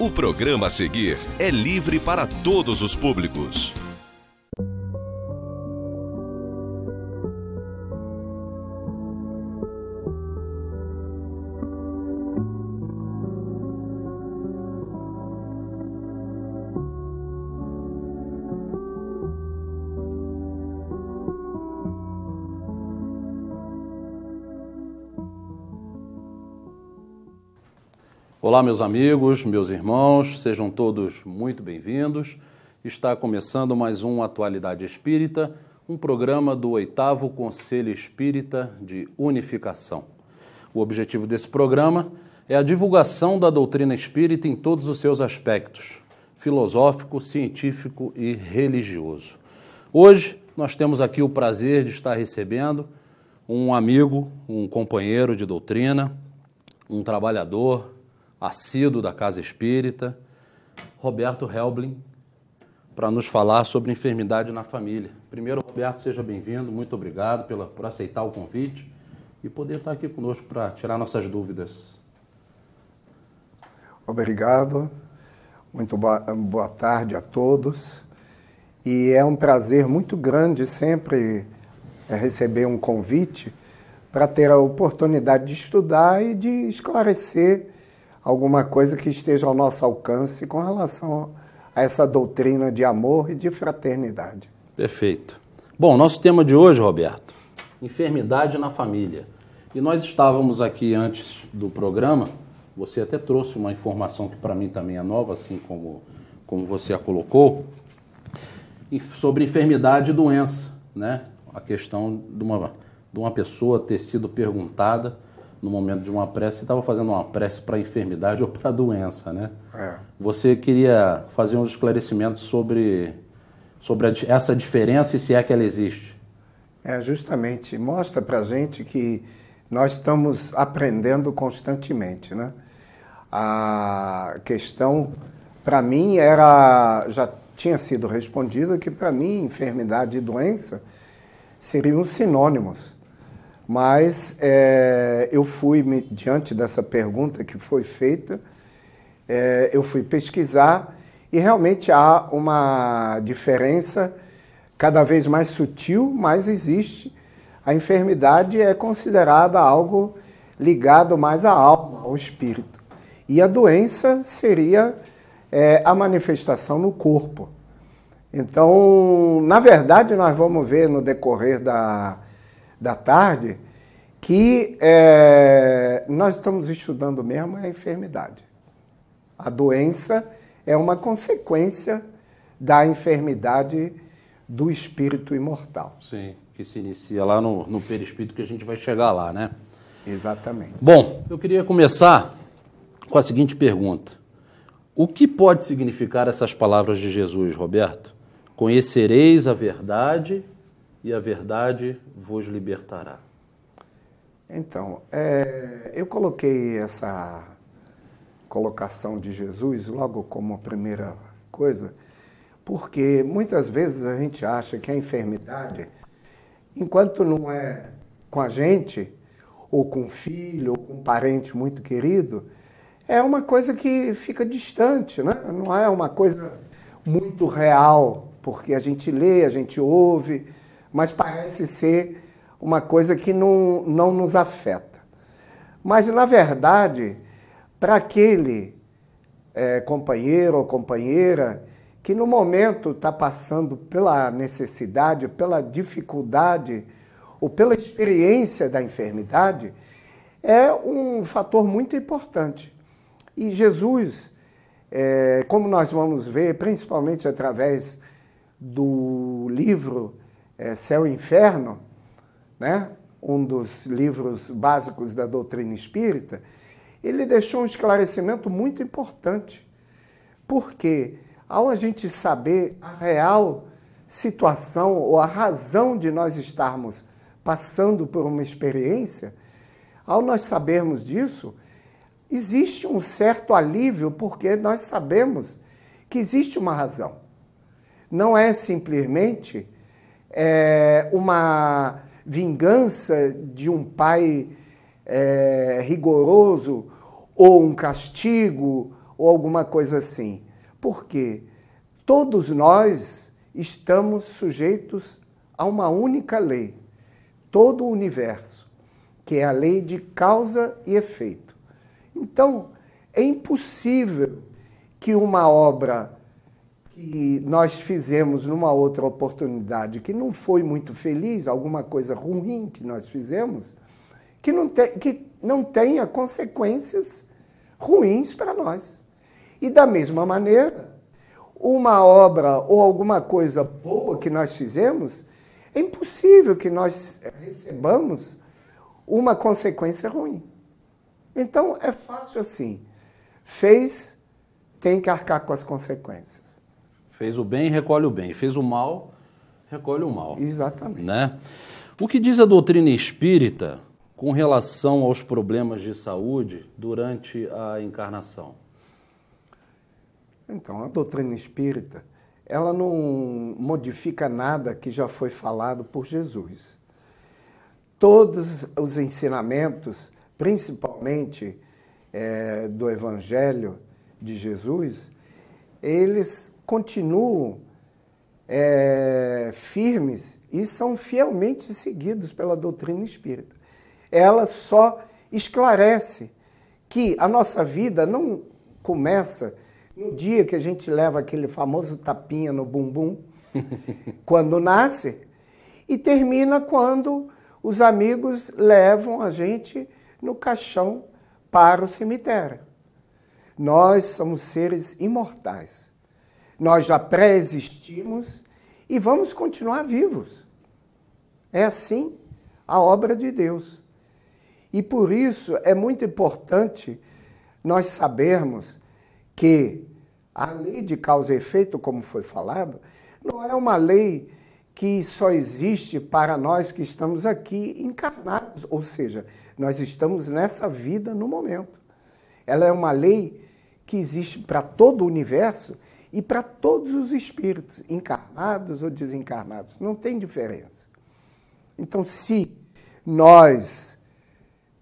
O programa a seguir é livre para todos os públicos. Olá, meus amigos, meus irmãos, sejam todos muito bem-vindos. Está começando mais um Atualidade Espírita, um programa do 8º Conselho Espírita de Unificação. O objetivo desse programa é a divulgação da doutrina espírita em todos os seus aspectos, filosófico, científico e religioso. Hoje, nós temos aqui o prazer de estar recebendo um amigo, um companheiro de doutrina, um trabalhador assíduo da Casa Espírita, Roberto Helbling, para nos falar sobre enfermidade na família. Primeiro, Roberto, seja bem-vindo, muito obrigado por aceitar o convite e poder estar aqui conosco para tirar nossas dúvidas. Obrigado, muito boa tarde a todos. E é um prazer muito grande sempre receber um convite para ter a oportunidade de estudar e de esclarecer alguma coisa que esteja ao nosso alcance com relação a essa doutrina de amor e de fraternidade. Perfeito. Bom, nosso tema de hoje, Roberto, enfermidade na família. E nós estávamos aqui antes do programa, você até trouxe uma informação que para mim também é nova, assim como você a colocou, sobre enfermidade e doença, né? A questão de uma pessoa ter sido perguntada no momento de uma prece, você estava fazendo uma prece para a enfermidade ou para a doença, né? Você queria fazer uns esclarecimentos sobre essa diferença e se é que ela existe. Justamente. Mostra para a gente que nós estamos aprendendo constantemente, né? A questão, para mim, já tinha sido respondida que, para mim, enfermidade e doença seriam sinônimos. Mas eu fui, diante dessa pergunta que foi feita, eu fui pesquisar e realmente há uma diferença cada vez mais sutil, mas existe. A enfermidade é considerada algo ligado mais à alma, ao espírito. E a doença seria a manifestação no corpo. Então, na verdade, nós vamos ver no decorrer da tarde, que nós estamos estudando mesmo a enfermidade. A doença é uma consequência da enfermidade do espírito imortal. Sim, que se inicia lá no perispírito, que a gente vai chegar lá, né? Exatamente. Bom, eu queria começar com a seguinte pergunta. O que pode significar essas palavras de Jesus, Roberto? Conhecereis a verdade e a verdade vos libertará. Então, eu coloquei essa colocação de Jesus logo como a primeira coisa, porque muitas vezes a gente acha que a enfermidade, enquanto não é com a gente, ou com um filho, ou com um parente muito querido, é uma coisa que fica distante, né? Não é uma coisa muito real, porque a gente lê, a gente ouve, mas parece ser uma coisa que não nos afeta. Mas, na verdade, para aquele companheiro ou companheira que no momento está passando pela necessidade, pela dificuldade ou pela experiência da enfermidade, é um fator muito importante. E Jesus, como nós vamos ver, principalmente através do livro Céu e Inferno, né? Um dos livros básicos da doutrina espírita, ele deixou um esclarecimento muito importante. Porque, ao a gente saber a real situação ou a razão de nós estarmos passando por uma experiência, ao nós sabermos disso, existe um certo alívio, porque nós sabemos que existe uma razão. não é simplesmente uma vingança de um pai rigoroso ou um castigo ou alguma coisa assim. Por quê? Todos nós estamos sujeitos a uma única lei, todo o universo, que é a lei de causa e efeito. Então, é impossível que uma obra que nós fizemos numa outra oportunidade, que não foi muito feliz, alguma coisa ruim que nós fizemos, que não tenha consequências ruins para nós. E da mesma maneira, uma obra ou alguma coisa boa que nós fizemos, é impossível que nós recebamos uma consequência ruim. Então, é fácil assim. Fez, tem que arcar com as consequências. Fez o bem, recolhe o bem. Fez o mal, recolhe o mal. Exatamente. Né? O que diz a doutrina espírita com relação aos problemas de saúde durante a encarnação? Então, a doutrina espírita, ela não modifica nada que já foi falado por Jesus. Todos os ensinamentos, principalmente do Evangelho de Jesus, eles continuam firmes e são fielmente seguidos pela doutrina espírita. Ela só esclarece que a nossa vida não começa no dia que a gente leva aquele famoso tapinha no bumbum, quando nasce, e termina quando os amigos levam a gente no caixão para o cemitério. Nós somos seres imortais. Nós já pré-existimos e vamos continuar vivos. É assim a obra de Deus. E por isso é muito importante nós sabermos que a lei de causa e efeito, como foi falado, não é uma lei que só existe para nós que estamos aqui encarnados, ou seja, nós estamos nessa vida no momento. Ela é uma lei que existe para todo o universo e para todos os espíritos, encarnados ou desencarnados. Não tem diferença. Então, se nós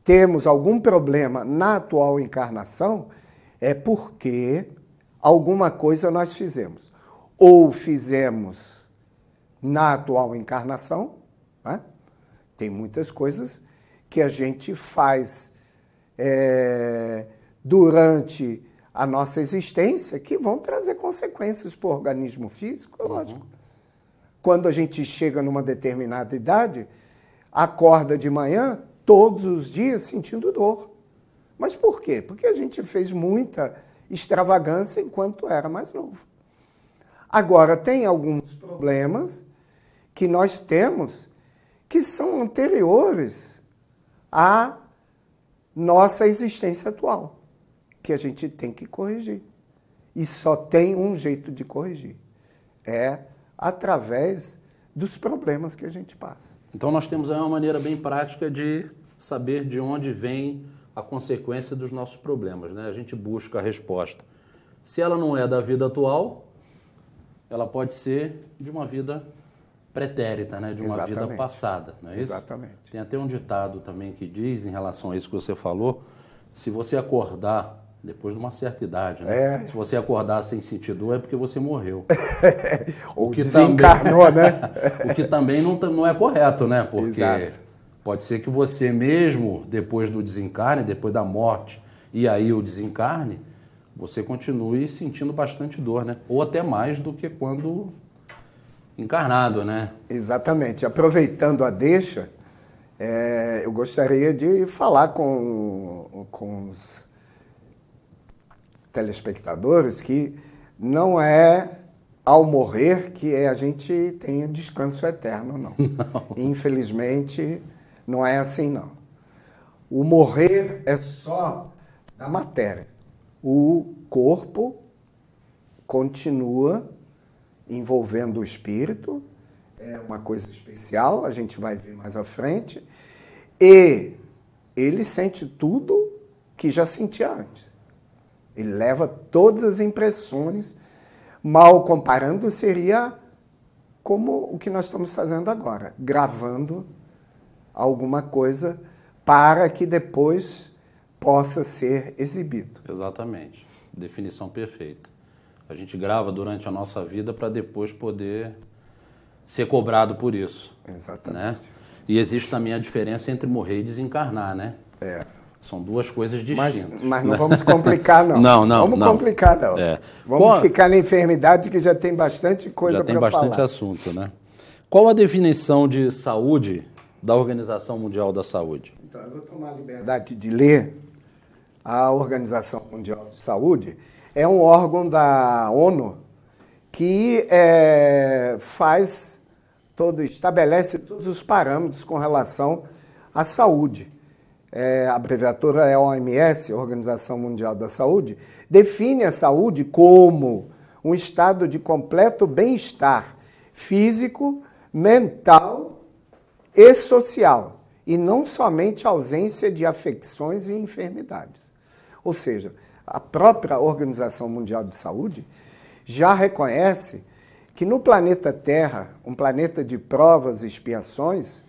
temos algum problema na atual encarnação, é porque alguma coisa nós fizemos. Ou fizemos na atual encarnação, né? Tem muitas coisas que a gente faz durante a nossa existência que vão trazer consequências para o organismo físico, é lógico. Quando a gente chega numa determinada idade, acorda de manhã, todos os dias sentindo dor. Mas por quê? Porque a gente fez muita extravagância enquanto era mais novo. Agora, tem alguns problemas que nós temos que são anteriores à nossa existência atual, que a gente tem que corrigir. E só tem um jeito de corrigir. É através dos problemas que a gente passa. Então nós temos aí uma maneira bem prática de saber de onde vem a consequência dos nossos problemas, né? A gente busca a resposta. Se ela não é da vida atual, ela pode ser de uma vida pretérita, né? De uma vida passada, não é isso? Exatamente. Tem até um ditado também que diz, em relação a isso que você falou, se você acordar depois de uma certa idade, né? Se você acordar sem sentir dor é porque você morreu. Ou que desencarnou, também, né? O que também não é correto, né? Porque Exato. Pode ser que você mesmo, depois do desencarne, depois da morte, e aí o desencarne, você continue sentindo bastante dor, né? Ou até mais do que quando encarnado, né? Exatamente. Aproveitando a deixa, eu gostaria de falar com os telespectadores que não é ao morrer que a gente tem descanso eterno, não. Infelizmente, não é assim, não. O morrer é só da matéria. O corpo continua envolvendo o espírito, é uma coisa especial, a gente vai ver mais à frente, e ele sente tudo que já sentia antes. Ele leva todas as impressões Mal comparando, seria como o que nós estamos fazendo agora, gravando alguma coisa para que depois possa ser exibido. Exatamente. Definição perfeita. A gente grava durante a nossa vida para depois poder ser cobrado por isso. Exatamente. Né? E existe também a diferença entre morrer e desencarnar, né? São duas coisas distintas. Mas não vamos complicar, não. Não. Vamos complicar, não. Vamos ficar na enfermidade, que já tem bastante coisa para falar. Já tem bastante assunto, né? Qual a definição de saúde da Organização Mundial da Saúde? Então, eu vou tomar a liberdade de ler. A Organização Mundial de Saúde é um órgão da ONU que estabelece todos os parâmetros com relação à saúde. A abreviatura é OMS, Organização Mundial da Saúde, define a saúde como um estado de completo bem-estar físico, mental e social, e não somente a ausência de afecções e enfermidades. Ou seja, a própria Organização Mundial de Saúde já reconhece que no planeta Terra, um planeta de provas e expiações,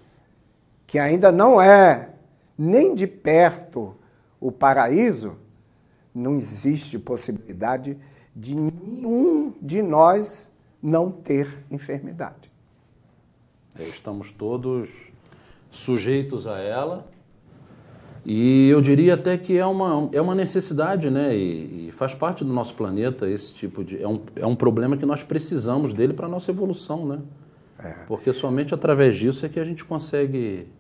que ainda não é nem de perto o paraíso, não existe possibilidade de nenhum de nós não ter enfermidade. Estamos todos sujeitos a ela e eu diria até que é uma necessidade, né? E faz parte do nosso planeta esse tipo de... É um problema que nós precisamos dele para a nossa evolução, né? Porque somente através disso é que a gente consegue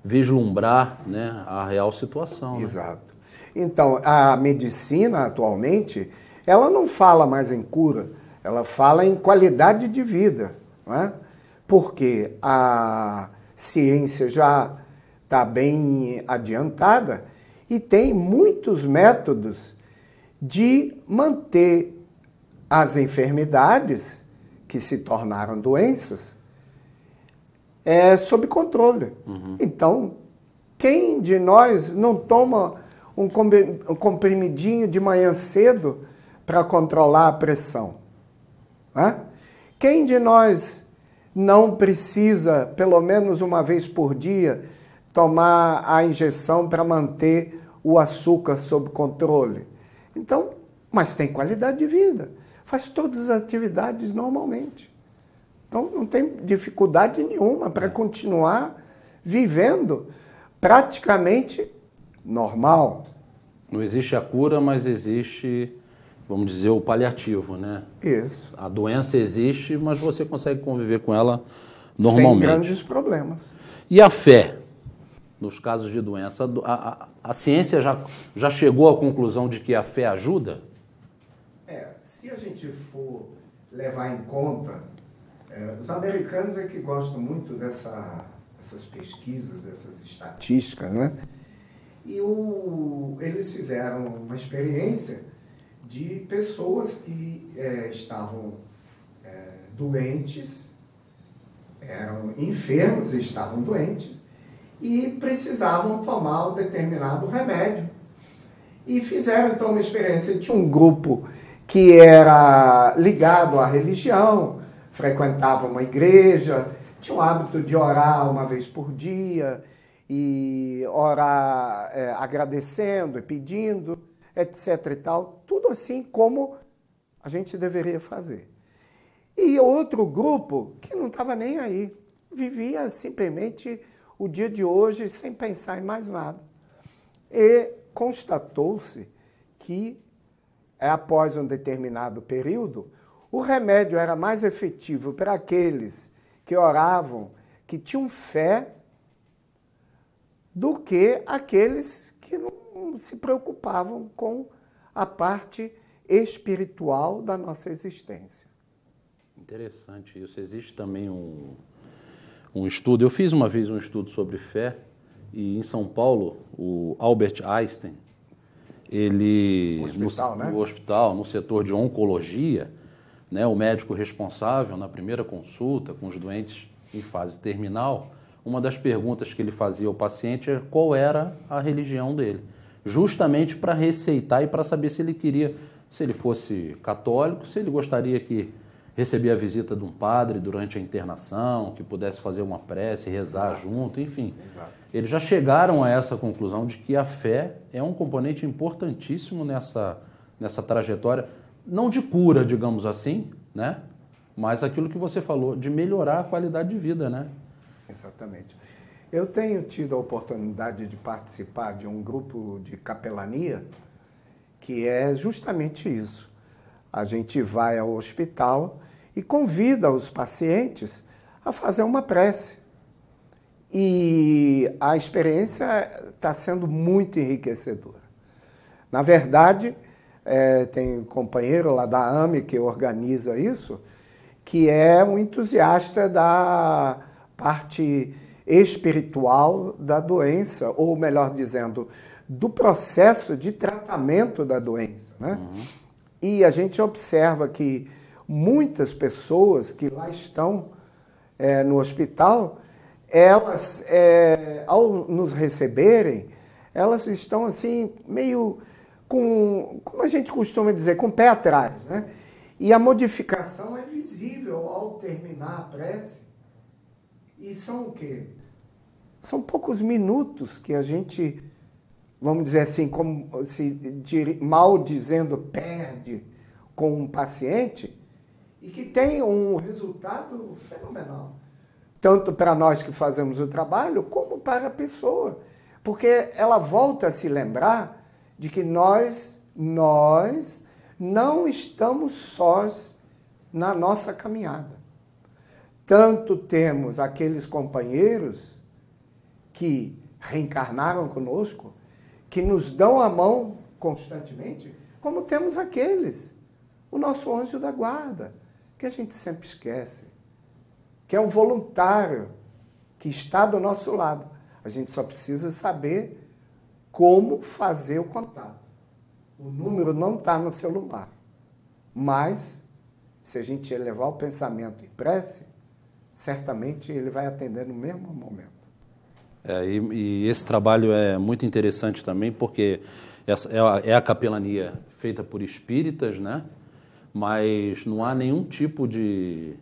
vislumbrar, né, a real situação. Exato. Né? Então, a medicina atualmente, ela não fala mais em cura, ela fala em qualidade de vida, não é? Porque a ciência já está bem adiantada e tem muitos métodos de manter as enfermidades que se tornaram doenças sob controle. Então, quem de nós não toma um comprimidinho de manhã cedo para controlar a pressão? Quem de nós não precisa, pelo menos uma vez por dia, tomar a injeção para manter o açúcar sob controle? Então, mas tem qualidade de vida, faz todas as atividades normalmente. Então, não tem dificuldade nenhuma para continuar vivendo praticamente normal. Não existe a cura, mas existe, vamos dizer, o paliativo, né? Isso. A doença existe, mas você consegue conviver com ela normalmente. Sem grandes problemas. E a fé? Nos casos de doença, a ciência já chegou à conclusão de que a fé ajuda? Se a gente for levar em conta... os americanos é que gostam muito dessas pesquisas, dessas estatísticas, né? E eles fizeram uma experiência de pessoas que estavam doentes, eram enfermos, estavam doentes e precisavam tomar um determinado remédio. E fizeram, então, uma experiência de um grupo que era ligado à religião, frequentava uma igreja, tinha o hábito de orar uma vez por dia e orar agradecendo e pedindo, etc. e tal. Tudo assim como a gente deveria fazer. E outro grupo que não estava nem aí, vivia simplesmente o dia de hoje sem pensar em mais nada. E constatou-se que, após um determinado período, o remédio era mais efetivo para aqueles que oravam, que tinham fé, do que aqueles que não se preocupavam com a parte espiritual da nossa existência. Interessante isso. Existe também um estudo, eu fiz uma vez um estudo sobre fé, e em São Paulo, o Albert Einstein, ele... No hospital, no setor de oncologia, né, o médico responsável, na primeira consulta com os doentes em fase terminal, uma das perguntas que ele fazia ao paciente é qual era a religião dele, justamente para receitar e para saber se ele queria se ele fosse católico, se ele gostaria que recebia a visita de um padre durante a internação, que pudesse fazer uma prece, rezar junto, enfim. Eles já chegaram a essa conclusão de que a fé é um componente importantíssimo nessa trajetória, não de cura, digamos assim, né? Mas aquilo que você falou, de melhorar a qualidade de vida, né? Exatamente. Eu tenho tido a oportunidade de participar de um grupo de capelania que é justamente isso. A gente vai ao hospital e convida os pacientes a fazer uma prece. E a experiência está sendo muito enriquecedora. Na verdade, tem um companheiro lá da AME que organiza isso, que é um entusiasta da parte espiritual da doença, ou melhor dizendo, do processo de tratamento da doença, né? E a gente observa que muitas pessoas que lá estão no hospital, elas, ao nos receberem, elas estão assim, meio com, como a gente costuma dizer, com o pé atrás, né? E a modificação é visível ao terminar a prece. E são o quê? São poucos minutos que a gente, vamos dizer assim, como se mal dizendo, perde com um paciente e que tem um resultado fenomenal. Tanto para nós que fazemos o trabalho, como para a pessoa. Porque ela volta a se lembrar de que nós não estamos sós na nossa caminhada. Tanto temos aqueles companheiros que reencarnaram conosco, que nos dão a mão constantemente, como temos aqueles, o nosso anjo da guarda, que a gente sempre esquece, que é um voluntário que está do nosso lado. A gente só precisa saber como fazer o contato. O número não está no celular, mas se a gente elevar o pensamento em prece, certamente ele vai atender no mesmo momento. E esse trabalho é muito interessante também, porque é a capelania feita por espíritas, né? Mas não há nenhum tipo de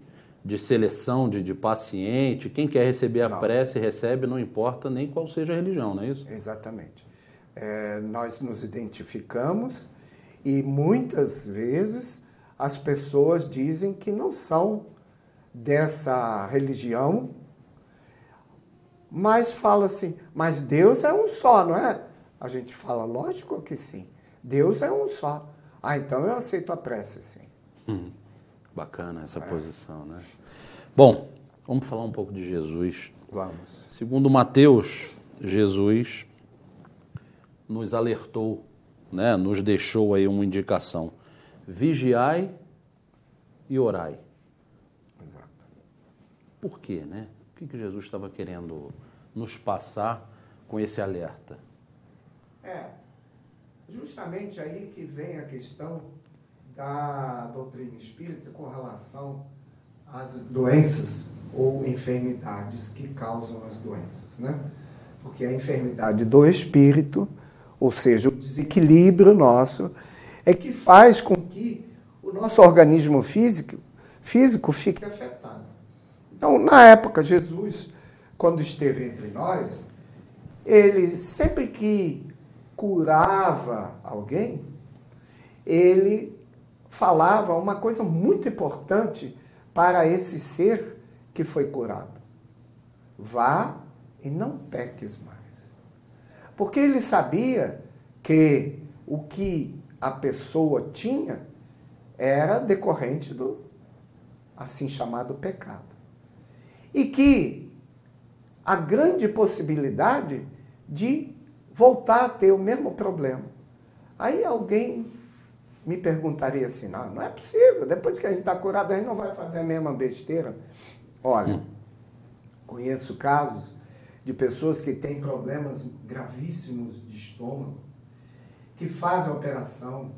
seleção de paciente. Quem quer receber a prece recebe, não importa nem qual seja a religião, não é isso? Exatamente. Nós nos identificamos e muitas vezes as pessoas dizem que não são dessa religião, mas fala assim, mas Deus é um só, não é? A gente fala, lógico que sim, Deus é um só. Ah, então eu aceito a prece, sim. Bacana essa posição, né? Bom, vamos falar um pouco de Jesus. Vamos. Segundo Mateus, Jesus nos alertou, né? Nos deixou aí uma indicação. Vigiai e orai. Exato. Por quê, né? O que Jesus estava querendo nos passar com esse alerta? Justamente aí que vem a questão da doutrina espírita com relação às doenças ou enfermidades que causam as doenças, né? Porque a enfermidade do espírito, ou seja, o desequilíbrio nosso, é que faz com que o nosso organismo físico fique afetado. Então, na época, Jesus, quando esteve entre nós, ele sempre que curava alguém, ele falava uma coisa muito importante para esse ser que foi curado. Vá e não peques mais. Porque ele sabia que o que a pessoa tinha era decorrente do assim chamado pecado. E que a grande possibilidade de voltar a ter o mesmo problema. Aí alguém me perguntaria assim, não é possível, depois que a gente está curado, a gente não vai fazer a mesma besteira. Olha, conheço casos de pessoas que têm problemas gravíssimos de estômago, que fazem a operação,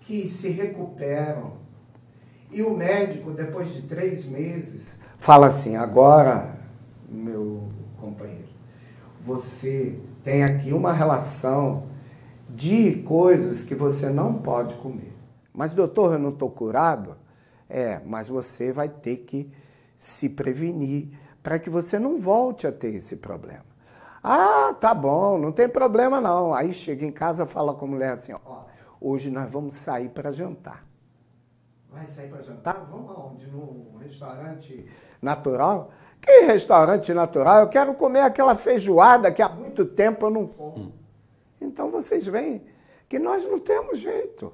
que se recuperam, e o médico, depois de 3 meses, fala assim, agora, meu companheiro, você tem aqui uma relação de coisas que você não pode comer. Mas, doutor, eu não estou curado? Mas você vai ter que se prevenir para que você não volte a ter esse problema. Ah, tá bom, não tem problema não. Aí chega em casa, fala com a mulher assim, hoje nós vamos sair para jantar. Vai sair para jantar? Vamos aonde? No restaurante natural? Que restaurante natural? Eu quero comer aquela feijoada que há muito tempo eu não como. Então vocês veem que nós não temos jeito.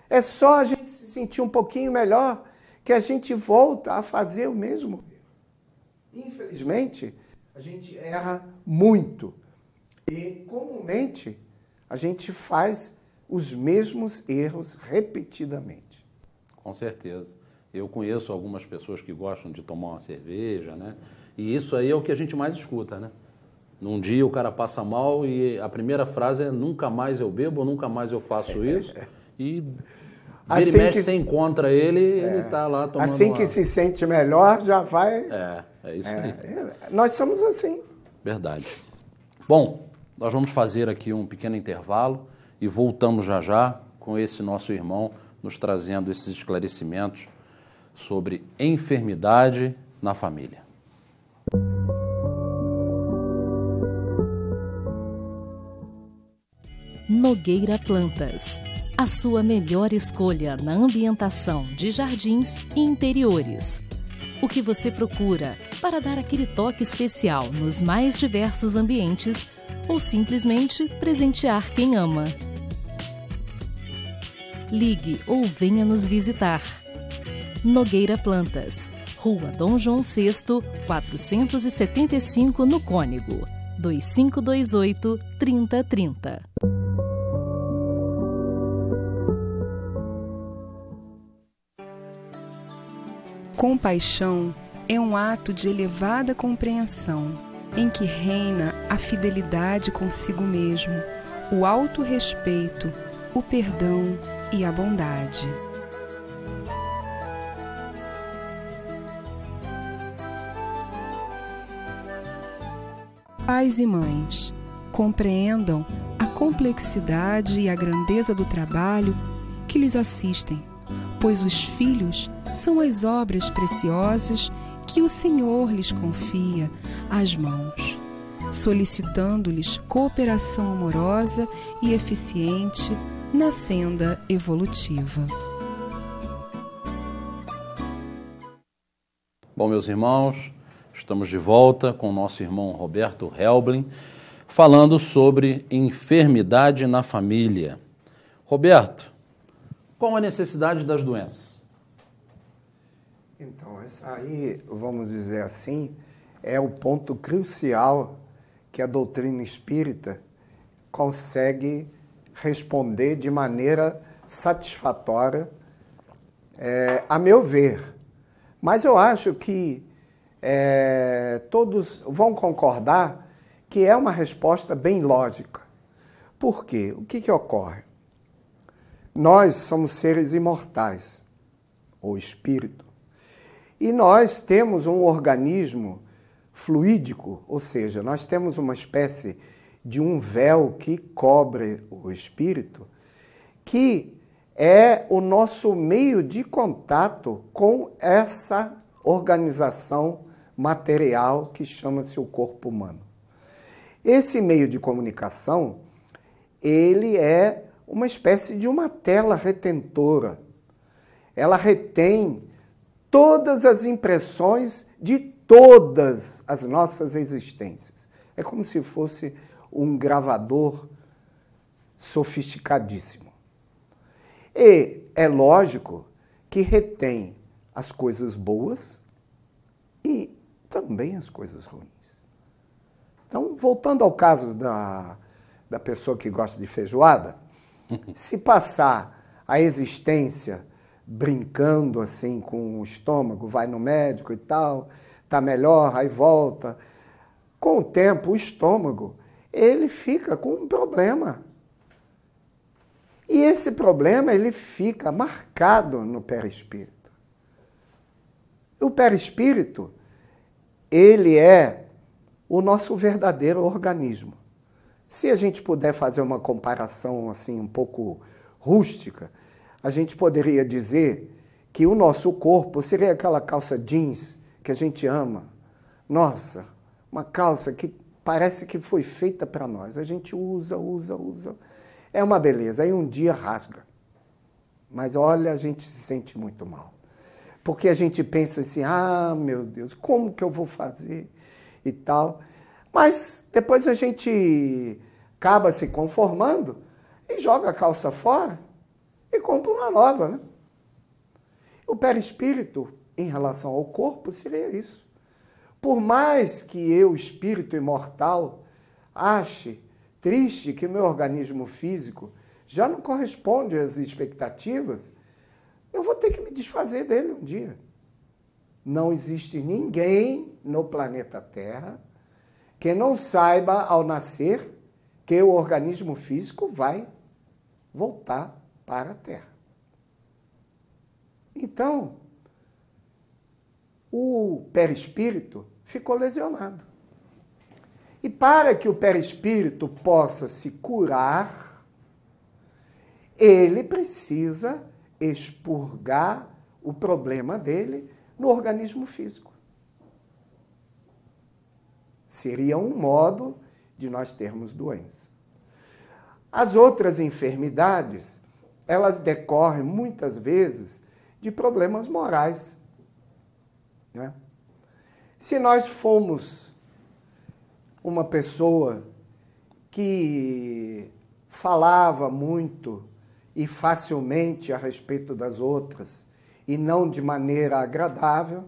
É só a gente se sentir um pouquinho melhor que a gente volta a fazer o mesmo erro. Infelizmente, a gente erra muito. E, comumente, a gente faz os mesmos erros repetidamente. Com certeza. Eu conheço algumas pessoas que gostam de tomar uma cerveja, né? E isso aí é o que a gente mais escuta, né? Num dia o cara passa mal e a primeira frase é nunca mais eu bebo, nunca mais eu faço isso. E vira e mexe, você encontra ele, ele tá lá tomando assim que se sente melhor, já vai... É isso aí. Nós somos assim. Verdade. Bom, nós vamos fazer aqui um pequeno intervalo e voltamos já já com esse nosso irmão nos trazendo esses esclarecimentos sobre enfermidade na família. Nogueira Plantas, a sua melhor escolha na ambientação de jardins e interiores. O que você procura para dar aquele toque especial nos mais diversos ambientes ou simplesmente presentear quem ama. Ligue ou venha nos visitar. Nogueira Plantas, Rua Dom João VI, 475 no Cônego, 2528-3030. Compaixão é um ato de elevada compreensão, em que reina a fidelidade consigo mesmo, o autorrespeito, o perdão e a bondade. Pais e mães, compreendam a complexidade e a grandeza do trabalho que lhes assistem, pois os filhos são as obras preciosas que o Senhor lhes confia às mãos, solicitando-lhes cooperação amorosa e eficiente na senda evolutiva. Bom, meus irmãos, estamos de volta com o nosso irmão Roberto Helblin, falando sobre enfermidade na família. Roberto, qual a necessidade das doenças? Então, esse aí, vamos dizer assim, é o ponto crucial que a doutrina espírita consegue responder de maneira satisfatória, a meu ver. Mas eu acho que todos vão concordar que é uma resposta bem lógica. Por quê? O que ocorre? Nós somos seres imortais, ou espírito, e nós temos um organismo fluídico, ou seja, nós temos uma espécie de um véu que cobre o espírito, que é o nosso meio de contato com essa organização material que chama-se o corpo humano. Esse meio de comunicação, ele é uma espécie de uma tela retentora. Ela retém todas as impressões de todas as nossas existências. É como se fosse um gravador sofisticadíssimo. E é lógico que retém as coisas boas e também as coisas ruins. Então, voltando ao caso da pessoa que gosta de feijoada, se passar a existência brincando assim com o estômago, vai no médico e tal, tá melhor, aí volta. Com o tempo, o estômago, ele fica com um problema. E esse problema, ele fica marcado no perispírito. O perispírito, ele é o nosso verdadeiro organismo. Se a gente puder fazer uma comparação assim um pouco rústica, a gente poderia dizer que o nosso corpo seria aquela calça jeans que a gente ama. Nossa, uma calça que parece que foi feita para nós. A gente usa. É uma beleza. Aí um dia rasga. Mas olha, a gente se sente muito mal. Porque a gente pensa assim, ah, meu Deus, como que eu vou fazer? E tal. Mas depois a gente acaba se conformando e joga a calça fora e compra uma nova, né? O perispírito, em relação ao corpo, seria isso. Por mais que eu, espírito imortal, ache triste que o meu organismo físico já não corresponde às expectativas, eu vou ter que me desfazer dele um dia. Não existe ninguém no planeta Terra que não saiba, ao nascer, que o organismo físico vai voltar para a Terra. Então, o perispírito ficou lesionado. E para que o perispírito possa se curar, ele precisa expurgar o problema dele no organismo físico. Seria um modo de nós termos doença. As outras enfermidades, elas decorrem muitas vezes de problemas morais, né? Se nós fomos uma pessoa que falava muito e facilmente a respeito das outras e não de maneira agradável,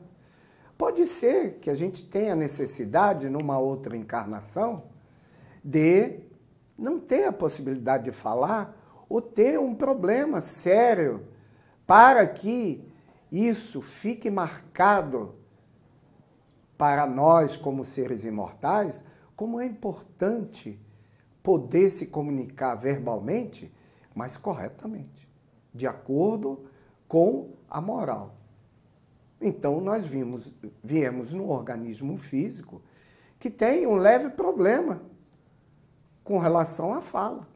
pode ser que a gente tenha necessidade, numa outra encarnação, de não ter a possibilidade de falar ou ter um problema sério para que isso fique marcado para nós, como seres imortais, como é importante poder se comunicar verbalmente, mas corretamente, de acordo com a moral. Então, nós viemos num organismo físico que tem um leve problema com relação à fala.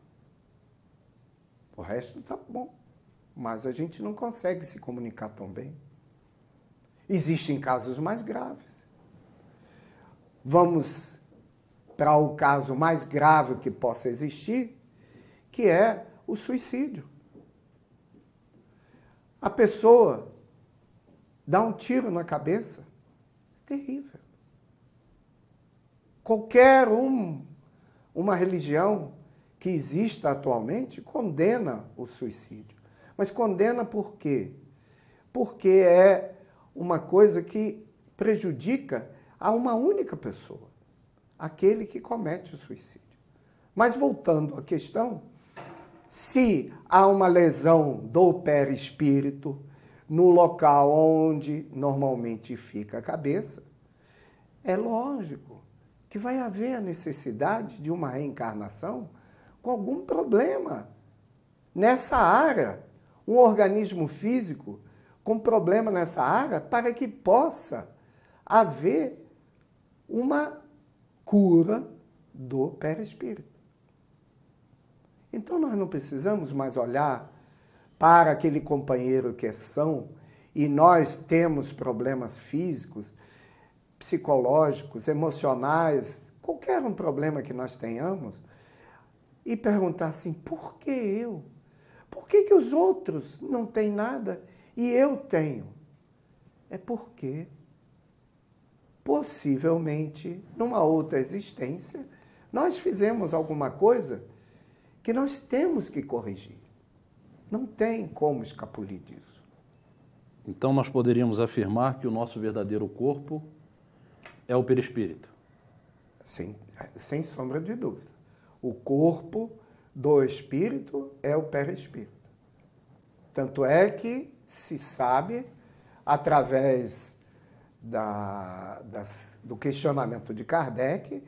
O resto está bom, mas a gente não consegue se comunicar tão bem. Existem casos mais graves. Vamos para o caso mais grave que possa existir, que é o suicídio. A pessoa dá um tiro na cabeça, terrível. Qualquer uma religião que exista atualmente condena o suicídio. Mas condena por quê? Porque é uma coisa que prejudica a uma única pessoa, aquele que comete o suicídio. Mas voltando à questão, se há uma lesão do perispírito no local onde normalmente fica a cabeça, é lógico que vai haver a necessidade de uma reencarnação com algum problema nessa área, um organismo físico com problema nessa área, para que possa haver uma cura do perispírito. Então nós não precisamos mais olhar para aquele companheiro que é são e nós temos problemas físicos, psicológicos, emocionais, qualquer um problema que nós tenhamos, e perguntar assim, por que eu? Por que os outros não têm nada e eu tenho? É porque, possivelmente, numa outra existência, nós fizemos alguma coisa que nós temos que corrigir. Não tem como escapulir disso. Então nós poderíamos afirmar que o nosso verdadeiro corpo é o perispírito. Sem sombra de dúvida. O corpo do espírito é o perispírito. Tanto é que se sabe, através do questionamento de Kardec,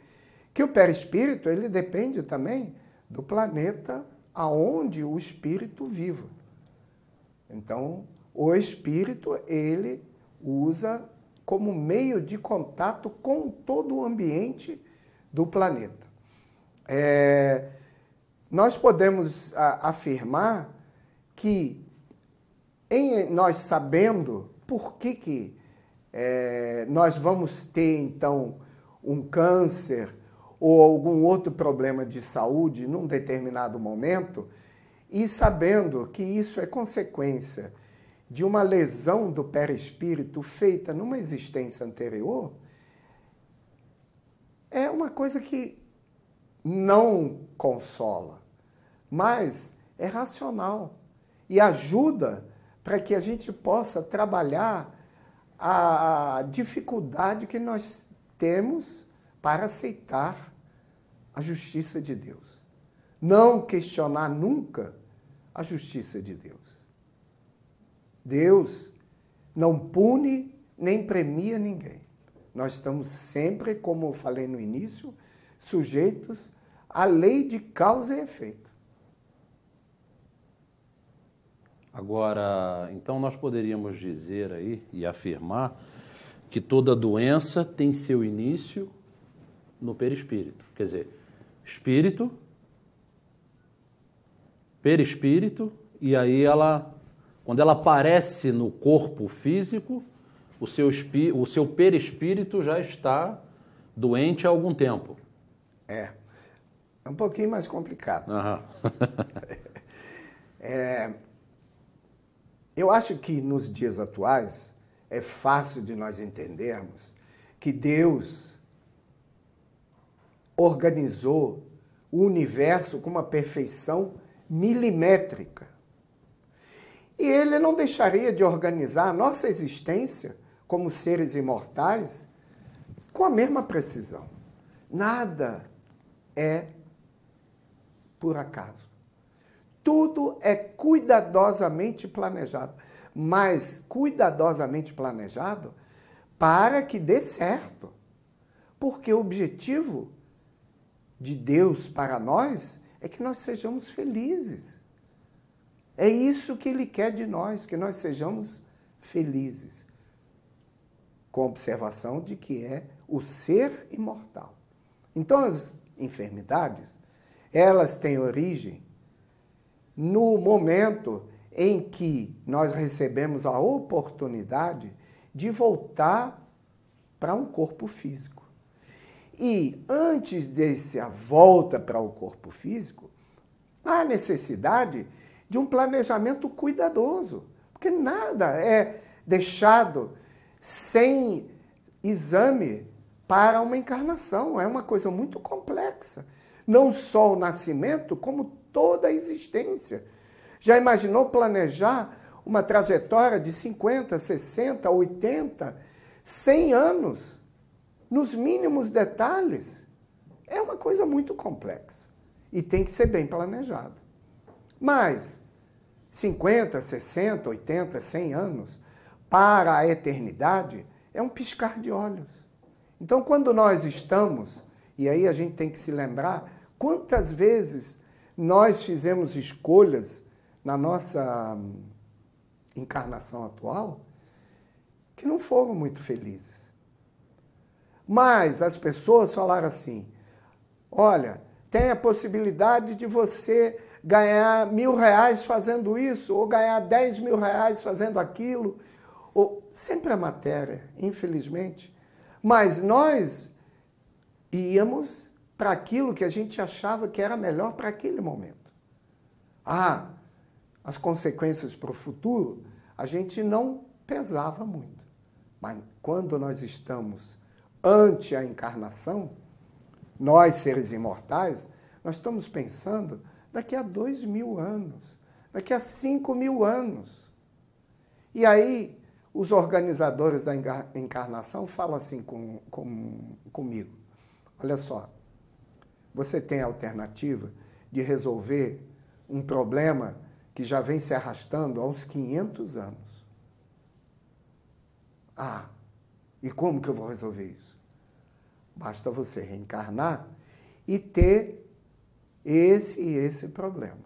que o perispírito ele depende também do planeta aonde o espírito vive. Então, o espírito ele usa como meio de contato com todo o ambiente do planeta. Nós podemos afirmar que, nós sabendo por que nós vamos ter, então, um câncer ou algum outro problema de saúde num determinado momento, e sabendo que isso é consequência de uma lesão do perispírito feita numa existência anterior, é uma coisa que não consola, mas é racional e ajuda para que a gente possa trabalhar a dificuldade que nós temos para aceitar a justiça de Deus. Não questionar nunca a justiça de Deus. Deus não pune nem premia ninguém. Nós estamos sempre, como eu falei no início, sujeitos à lei de causa e efeito. Agora, então nós poderíamos dizer aí e afirmar que toda doença tem seu início no perispírito. Quer dizer, espírito, perispírito, e aí quando ela aparece no corpo físico, o seu perispírito já está doente há algum tempo. É um pouquinho mais complicado. Eu acho que nos dias atuais é fácil de nós entendermos que Deus organizou o universo com uma perfeição milimétrica. E Ele não deixaria de organizar a nossa existência como seres imortais com a mesma precisão. Nada é por acaso. Tudo é cuidadosamente planejado, mas cuidadosamente planejado para que dê certo. Porque o objetivo de Deus para nós é que nós sejamos felizes. É isso que Ele quer de nós, que nós sejamos felizes. Com a observação de que é o ser imortal. Então, as enfermidades, elas têm origem no momento em que nós recebemos a oportunidade de voltar para um corpo físico. E antes dessa volta para o corpo físico, há necessidade de um planejamento cuidadoso, porque nada é deixado sem exame para uma encarnação. É uma coisa muito complexa. Não só o nascimento, como toda a existência. Já imaginou planejar uma trajetória de 50, 60, 80, 100 anos, nos mínimos detalhes? É uma coisa muito complexa e tem que ser bem planejado. Mas 50, 60, 80, 100 anos para a eternidade é um piscar de olhos. Então, quando nós estamos, e aí a gente tem que se lembrar quantas vezes nós fizemos escolhas na nossa encarnação atual que não foram muito felizes. Mas as pessoas falaram assim, olha, tem a possibilidade de você ganhar R$1.000 fazendo isso, ou ganhar R$10.000 fazendo aquilo, ou sempre a matéria, infelizmente. Mas nós íamos para aquilo que a gente achava que era melhor para aquele momento. As consequências para o futuro, a gente não pesava muito. Mas quando nós estamos ante a encarnação, nós, seres imortais, nós estamos pensando daqui a 2.000 anos, daqui a 5.000 anos. E aí, os organizadores da encarnação falam assim comigo. Olha só, você tem a alternativa de resolver um problema que já vem se arrastando há uns 500 anos. E como que eu vou resolver isso? Basta você reencarnar e ter esse e esse problema.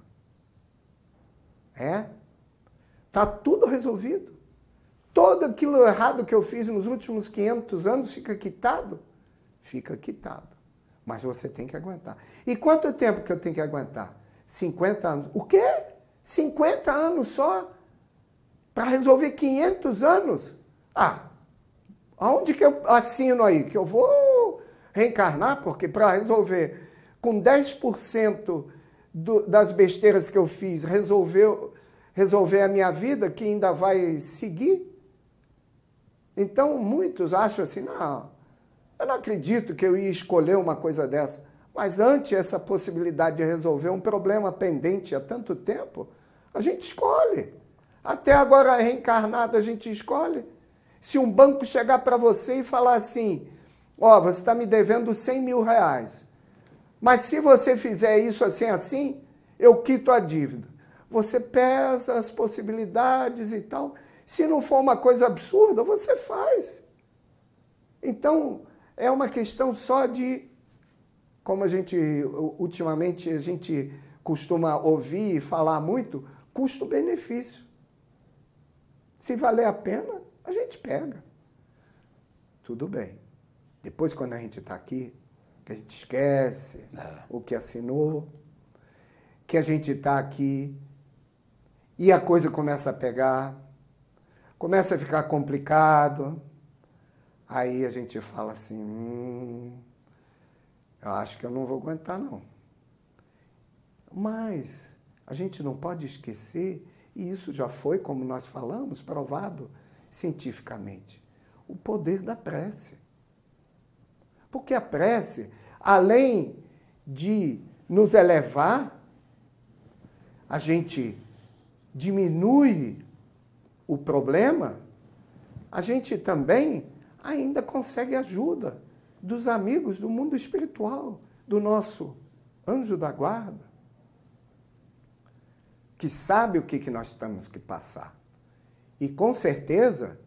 Está tudo resolvido. Todo aquilo errado que eu fiz nos últimos 500 anos fica quitado? Fica quitado. Mas você tem que aguentar. E quanto tempo que eu tenho que aguentar? 50 anos. O quê? 50 anos só? Para resolver 500 anos? Aonde que eu assino aí? Que eu vou reencarnar? Porque para resolver com 10% das besteiras que eu fiz, resolver a minha vida, que ainda vai seguir? Então, muitos acham assim, não, eu não acredito que eu ia escolher uma coisa dessa. Mas ante essa possibilidade de resolver um problema pendente há tanto tempo, a gente escolhe. Até agora reencarnado a gente escolhe. Se um banco chegar para você e falar assim, você está me devendo 100 mil reais, mas se você fizer isso assim, eu quito a dívida. Você pesa as possibilidades e tal. Se não for uma coisa absurda, você faz. Então, é uma questão só de, como ultimamente a gente costuma ouvir e falar muito, custo-benefício. Se valer a pena, a gente pega. Tudo bem. Depois, quando a gente está aqui, que a gente esquece o que assinou, que a gente está aqui e a coisa começa a pegar, começa a ficar complicado, aí a gente fala assim, eu acho que eu não vou aguentar, não. Mas a gente não pode esquecer, e isso já foi, como nós falamos, provado cientificamente, o poder da prece. Porque a prece, além de nos elevar, a gente diminui o problema, a gente também ainda consegue ajuda dos amigos do mundo espiritual, do nosso anjo da guarda, que sabe o que nós temos que passar. E com certeza,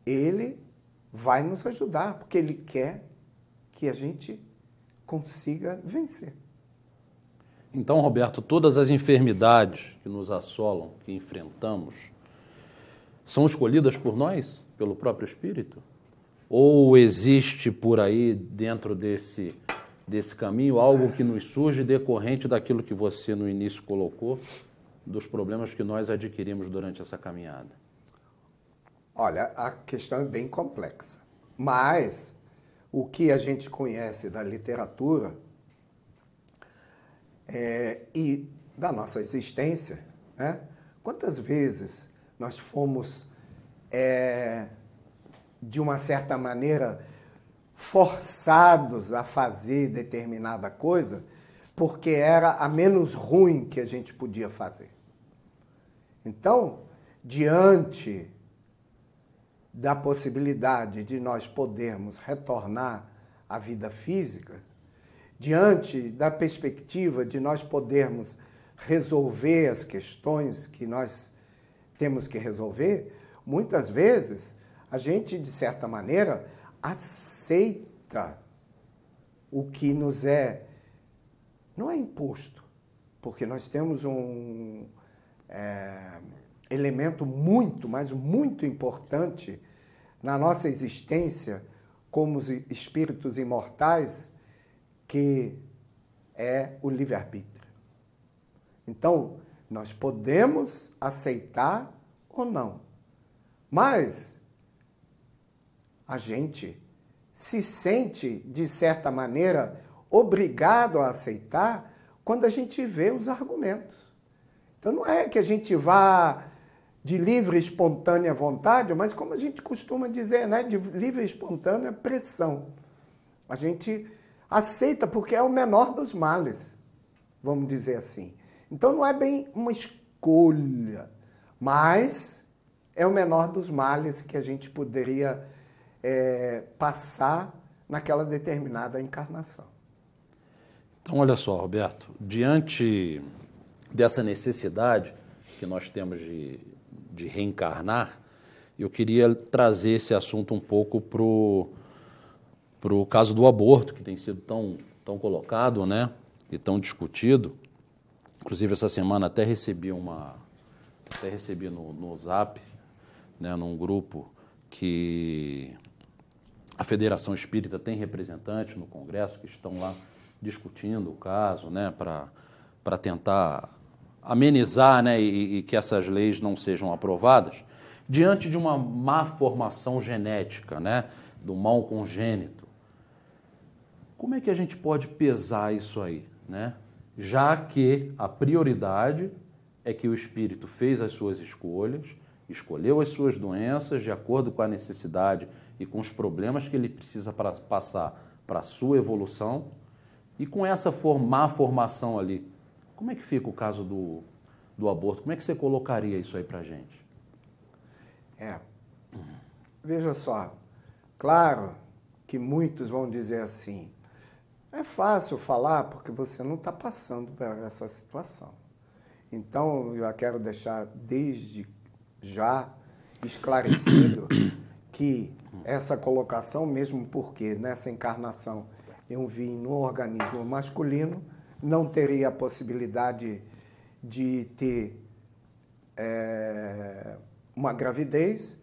ele vai nos ajudar, porque ele quer que a gente consiga vencer. Então, Roberto, todas as enfermidades que nos assolam, que enfrentamos, são escolhidas por nós, pelo próprio Espírito? Ou existe por aí, dentro desse caminho, algo que nos surge decorrente daquilo que você no início colocou, dos problemas que nós adquirimos durante essa caminhada? Olha, a questão é bem complexa, mas o que a gente conhece da literatura e da nossa existência, né? Quantas vezes nós fomos, de uma certa maneira, forçados a fazer determinada coisa porque era a menos ruim que a gente podia fazer. Então, diante da possibilidade de nós podermos retornar à vida física, diante da perspectiva de nós podermos resolver as questões que nós temos que resolver, muitas vezes a gente, de certa maneira, aceita o que nos não é imposto, porque nós temos um elemento muito, mas muito importante na nossa existência como espíritos imortais, que é o livre-arbítrio. Então, nós podemos aceitar ou não, mas a gente se sente, de certa maneira, obrigado a aceitar quando a gente vê os argumentos. Então, não é que a gente vá de livre e espontânea vontade, mas como a gente costuma dizer, né, de livre e espontânea pressão. A gente aceita porque é o menor dos males, vamos dizer assim. Então, não é bem uma escolha, mas é o menor dos males que a gente poderia passar naquela determinada encarnação. Então, olha só, Roberto, diante dessa necessidade que nós temos de reencarnar, eu queria trazer esse assunto um pouco para o caso do aborto, que tem sido tão colocado, né, e tão discutido. Inclusive, essa semana até recebi no Zap, né, num grupo, que a A Federação Espírita tem representantes no Congresso que estão lá discutindo o caso, né, para tentar amenizar, né, e que essas leis não sejam aprovadas, diante de uma má formação genética, né, do mal congênito. Como é que a gente pode pesar isso aí, né? Já que a prioridade é que o espírito fez as suas escolhas, escolheu as suas doenças de acordo com a necessidade e com os problemas que ele precisa passar para a sua evolução, e com essa má formação ali, como é que fica o caso do aborto? Como é que você colocaria isso aí para a gente? Veja só, claro que muitos vão dizer assim, é fácil falar porque você não está passando por essa situação. Então, eu já quero deixar desde já esclarecido que essa colocação, mesmo porque nessa encarnação eu vim no organismo masculino, não teria a possibilidade de ter uma gravidez,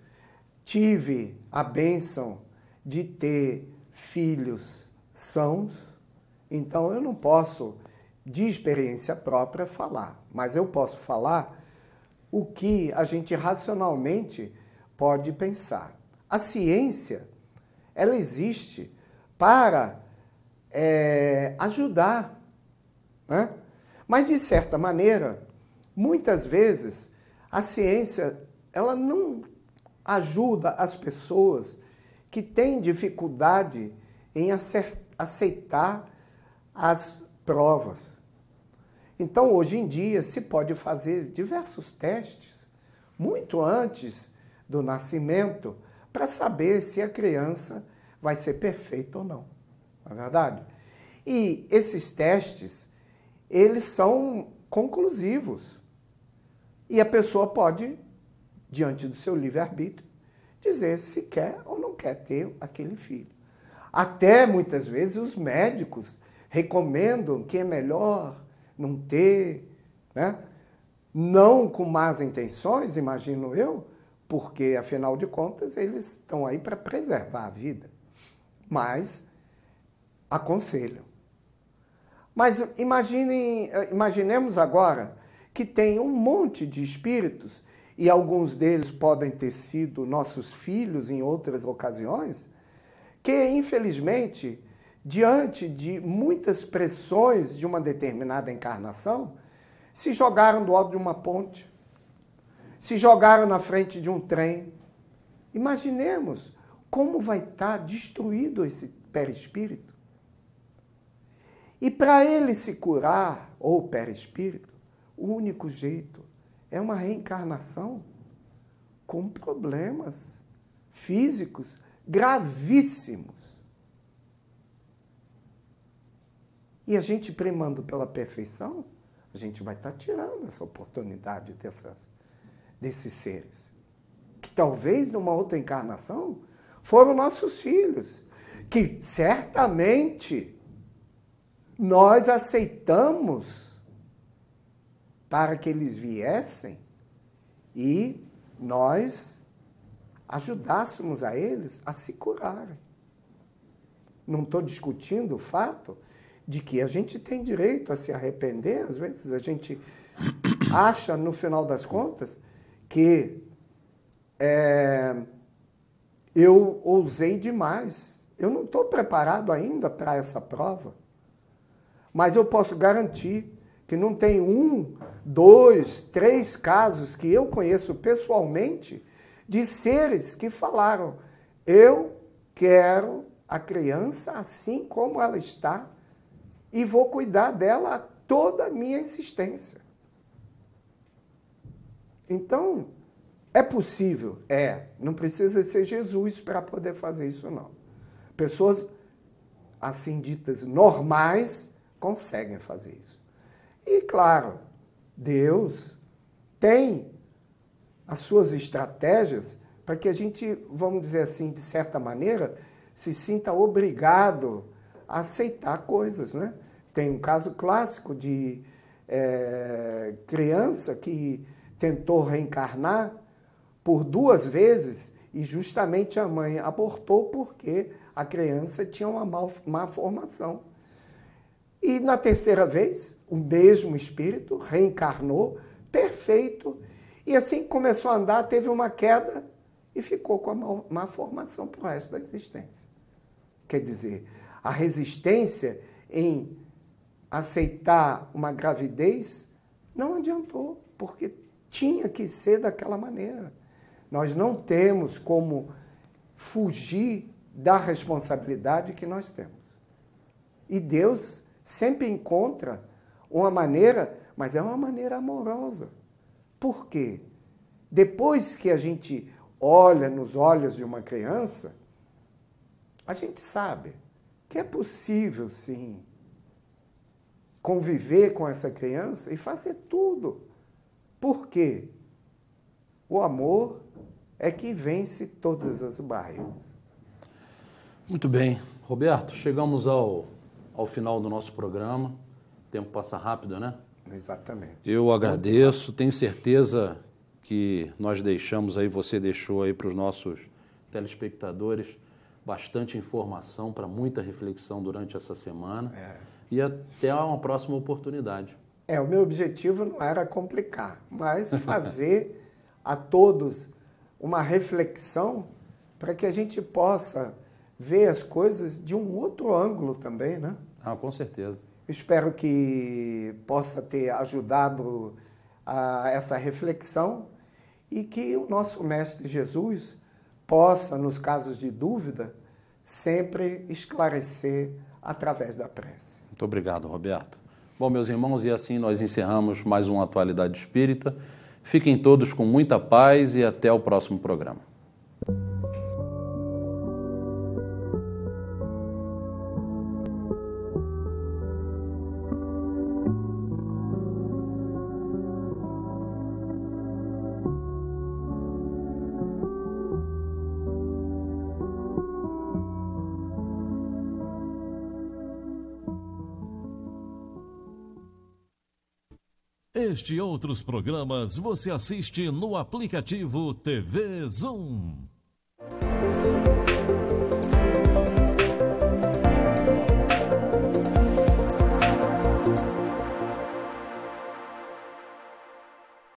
tive a bênção de ter filhos sãos, então eu não posso, de experiência própria, falar, mas eu posso falar o que a gente racionalmente pode pensar. A ciência, ela existe para ajudar, né? Mas, de certa maneira, muitas vezes, a ciência ela não ajuda as pessoas que têm dificuldade em aceitar as provas. Então, hoje em dia, se pode fazer diversos testes, muito antes do nascimento, para saber se a criança vai ser perfeita ou não. Não é verdade? E esses testes, eles são conclusivos. E a pessoa pode, diante do seu livre-arbítrio, dizer se quer ou não quer ter aquele filho. Até, muitas vezes, os médicos recomendam que é melhor não ter, né? Não com más intenções, imagino eu, porque, afinal de contas, eles estão aí para preservar a vida. Mas aconselham. Mas imaginemos agora que tem um monte de espíritos, e alguns deles podem ter sido nossos filhos em outras ocasiões, que, infelizmente, diante de muitas pressões de uma determinada encarnação, se jogaram do alto de uma ponte, se jogaram na frente de um trem. Imaginemos como vai estar destruído esse perispírito. E para ele se curar, ou perispírito, o único jeito é uma reencarnação com problemas físicos gravíssimos. E a gente primando pela perfeição, a gente vai estar tirando essa oportunidade desses seres. Que talvez numa outra encarnação foram nossos filhos, que certamente nós aceitamos para que eles viessem e nós ajudássemos a eles a se curarem. Não estou discutindo o fato de que a gente tem direito a se arrepender. Às vezes a gente acha, no final das contas, que eu ousei demais. Eu não estou preparado ainda para essa prova. Mas eu posso garantir que não tem 1, 2, 3 casos que eu conheço pessoalmente de seres que falaram: eu quero a criança assim como ela está e vou cuidar dela toda a minha existência. Então, é possível? Não precisa ser Jesus para poder fazer isso, não. Pessoas, assim ditas, normais, conseguem fazer isso. E, claro, Deus tem as suas estratégias para que a gente, vamos dizer assim, de certa maneira, se sinta obrigado a aceitar coisas, né? Tem um caso clássico de criança que tentou reencarnar por 2 vezes e justamente a mãe abortou porque a criança tinha uma má formação. E na terceira vez, o mesmo espírito reencarnou, perfeito, e assim que começou a andar, teve uma queda e ficou com a má formação para o resto da existência. Quer dizer, a resistência em aceitar uma gravidez não adiantou, porque tinha que ser daquela maneira. Nós não temos como fugir da responsabilidade que nós temos. E Deus sempre encontra uma maneira, mas é uma maneira amorosa. Por quê? Depois que a gente olha nos olhos de uma criança, a gente sabe que é possível, sim, conviver com essa criança e fazer tudo. Por quê? O amor é que vence todas as barreiras. Muito bem. Roberto, chegamos ao final do nosso programa. O tempo passa rápido, né? Exatamente. Eu agradeço, tenho certeza que nós deixamos aí, você deixou aí para os nossos telespectadores bastante informação para muita reflexão durante essa semana. E até uma próxima oportunidade. O meu objetivo não era complicar, mas fazer a todos uma reflexão para que a gente possa ver as coisas de um outro ângulo também, né? Com certeza. Espero que possa ter ajudado a essa reflexão e que o nosso Mestre Jesus possa, nos casos de dúvida, sempre esclarecer através da prece. Muito obrigado, Roberto. Bom, meus irmãos, e assim nós encerramos mais uma Atualidade Espírita. Fiquem todos com muita paz e até o próximo programa. Este e outros programas você assiste no aplicativo TV Zoom.